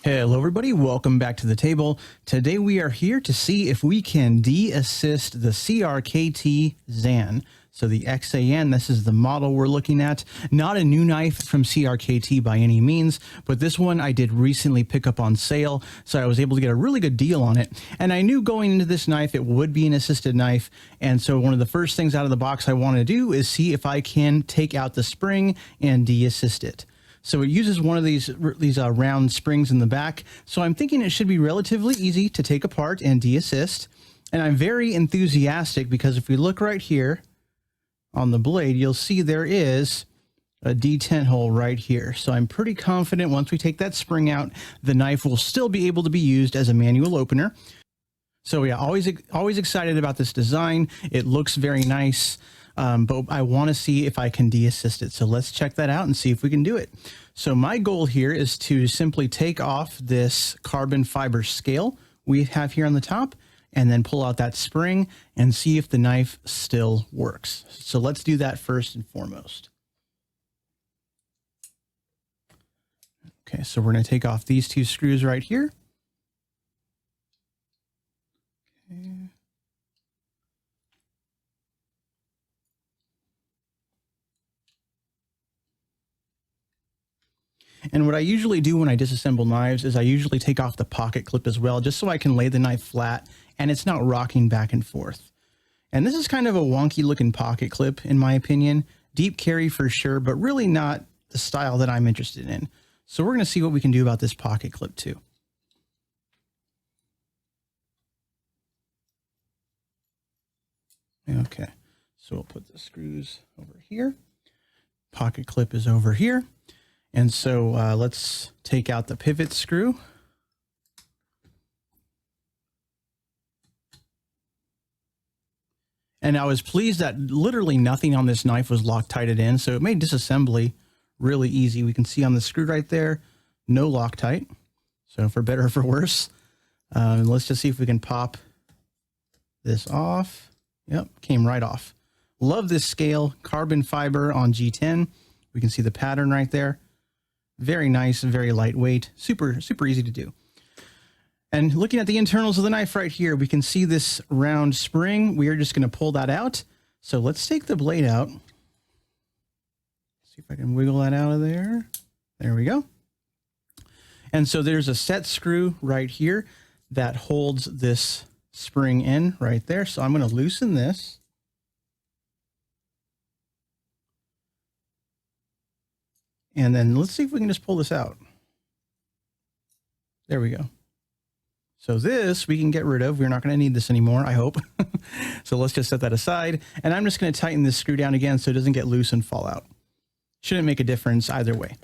Hello everybody, welcome back to the table. Today we are here to see if we can de-assist the CRKT XAN. So the XAN, this is the model we're looking at. Not a new knife from CRKT by any means, but this one I did recently pick up on sale, so I was able to get a really good deal on it. And I knew going into this knife it would be an assisted knife, and so one of the first things out of the box I want to do is see if I can take out the spring and de-assist it. So it uses one of these round springs in the back. So I'm thinking it should be relatively easy to take apart and de-assist. And I'm very enthusiastic because if we look right here on the blade, you'll see there is a detent hole right here. So I'm pretty confident once we take that spring out, the knife will still be able to be used as a manual opener. So yeah, always excited about this design. It looks very nice. But I want to see if I can de-assist it. So let's check that out and see if we can do it. So my goal here is to simply take off this carbon fiber scale we have here on the top and then pull out that spring and see if the knife still works. So let's do that first and foremost. Okay, so we're going to take off these two screws right here. Okay. And what I usually do when I disassemble knives is I usually take off the pocket clip as well, just so I can lay the knife flat and it's not rocking back and forth. And this is kind of a wonky looking pocket clip, in my opinion. Deep carry for sure, but really not the style that I'm interested in. So we're going to see what we can do about this pocket clip too. Okay, so we'll put the screws over here. Pocket clip is over here. And so let's take out the pivot screw. And I was pleased that literally nothing on this knife was Loctited in, so it made disassembly really easy. We can see on the screw right there, no Loctite. So for better or for worse, let's just see if we can pop this off. Yep, came right off. Love this scale, carbon fiber on G10. We can see the pattern right there. Very nice, very lightweight, super easy to do. And looking at the internals of the knife right here, we can see this round spring. We are just going to pull that out. So let's take the blade out. See if I can wiggle that out of there. There we go. And so there's a set screw right here that holds this spring in right there. So I'm going to loosen this. And then let's see if we can just pull this out. There we go. So this we can get rid of. We're not going to need this anymore, I hope. So let's just set that aside. And I'm just going to tighten this screw down again so it doesn't get loose and fall out. Shouldn't make a difference either way.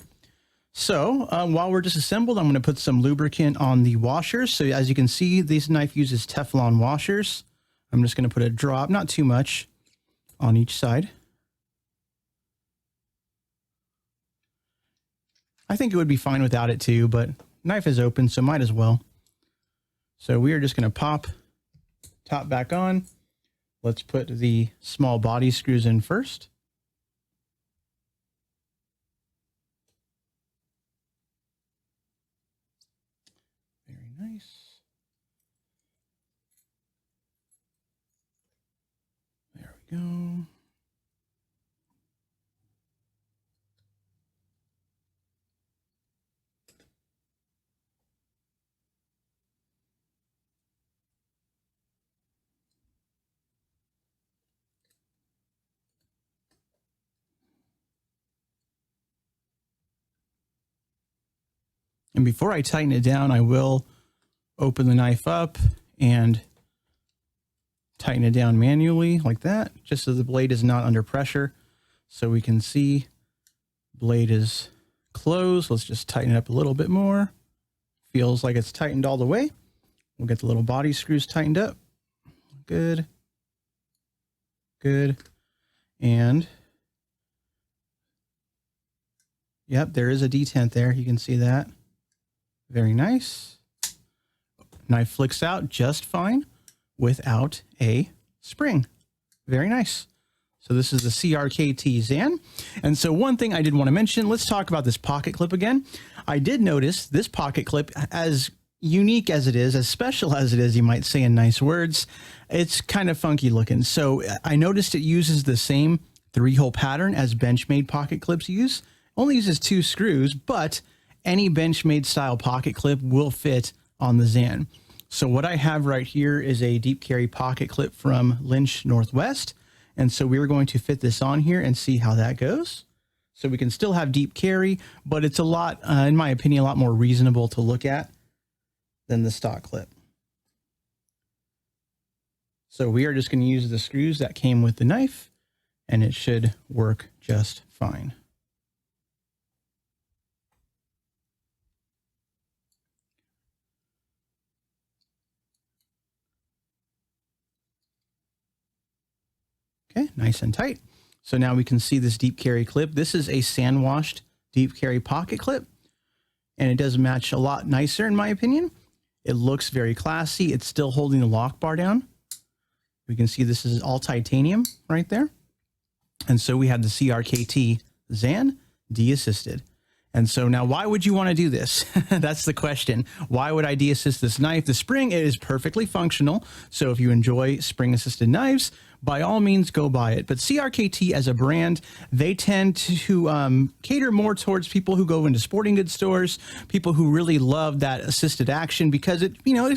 So while we're disassembled, I'm going to put some lubricant on the washers. So as you can see, this knife uses Teflon washers. I'm just going to put a drop, not too much, on each side. I think it would be fine without it too, but knife is open, so might as well. So we are just going to pop top back on. Let's put the small body screws in first. Very nice. There we go. And before I tighten it down, I will open the knife up and tighten it down manually like that, just so the blade is not under pressure. So we can see blade is closed. Let's just tighten it up a little bit more. Feels like it's tightened all the way. We'll get the little body screws tightened up. Good. Good. And yep, there is a detent there. You can see that. Very nice. Knife flicks out just fine without a spring. Very nice. So this is the CRKT XAN. And so one thing I did want to mention, let's talk about this pocket clip again. I did notice this pocket clip, as unique as it is, as special as it is, you might say in nice words, it's kind of funky looking. So I noticed it uses the same 3-hole pattern as Benchmade pocket clips use. Only uses 2 screws, but any Benchmade style pocket clip will fit on the XAN. So what I have right here is a deep carry pocket clip from Lynch Northwest. And so we're going to fit this on here and see how that goes. So we can still have deep carry, but it's a lot, in my opinion, a lot more reasonable to look at than the stock clip. So we are just going to use the screws that came with the knife, and it should work just fine. Okay, nice and tight. So now we can see this deep carry clip. This is a sand washed deep carry pocket clip, and it does match a lot nicer in my opinion. It looks very classy. It's still holding the lock bar down. We can see this is all titanium right there. And so we have the CRKT XAN de-assisted. And so now why would you want to do this? That's the question. Why would I de-assist this knife? The spring is perfectly functional. So if you enjoy spring assisted knives, by all means go buy it. But CRKT as a brand, they tend to cater more towards people who go into sporting goods stores, people who really love that assisted action, because it, you know,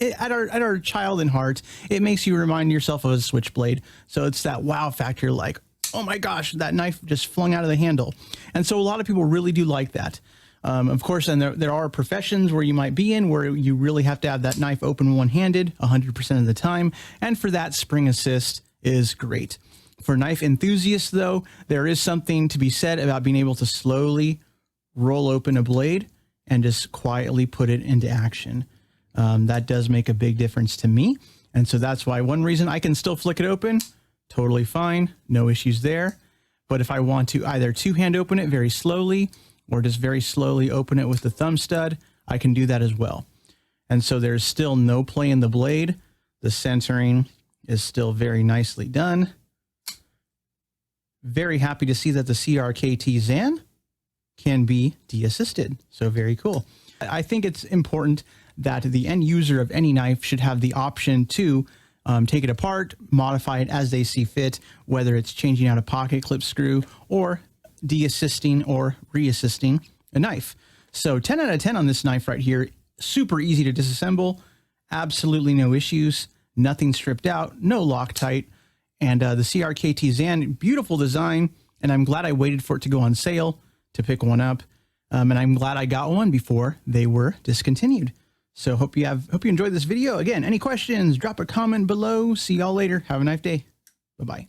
at our child in heart, it makes you remind yourself of a switchblade. So it's that wow factor, like, oh my gosh, that knife just flung out of the handle. And so a lot of people really do like that. Of course, and there are professions where you might be in where you really have to have that knife open one-handed 100% of the time. And for that, spring assist is great. For knife enthusiasts, though, there is something to be said about being able to slowly roll open a blade and just quietly put it into action. That does make a big difference to me. And so that's why one reason I can still flick it open, totally fine, no issues there. But if I want to either two-hand open it very slowly or just very slowly open it with the thumb stud, I can do that as well. And so there's still no play in the blade. The centering is still very nicely done. Very happy to see that the CRKT XAN can be de-assisted. So very cool. I think it's important that the end user of any knife should have the option to take it apart, modify it as they see fit, whether it's changing out a pocket clip screw or de-assisting or re-assisting a knife. So 10 out of 10 on this knife right here. Super easy to disassemble, absolutely no issues, nothing stripped out, no Loctite, and the CRKT XAN, beautiful design, and I'm glad I waited for it to go on sale to pick one up, and I'm glad I got one before they were discontinued. So hope you enjoyed this video. Again, any questions, drop a comment below. See y'all later. Have a nice day. Bye-bye.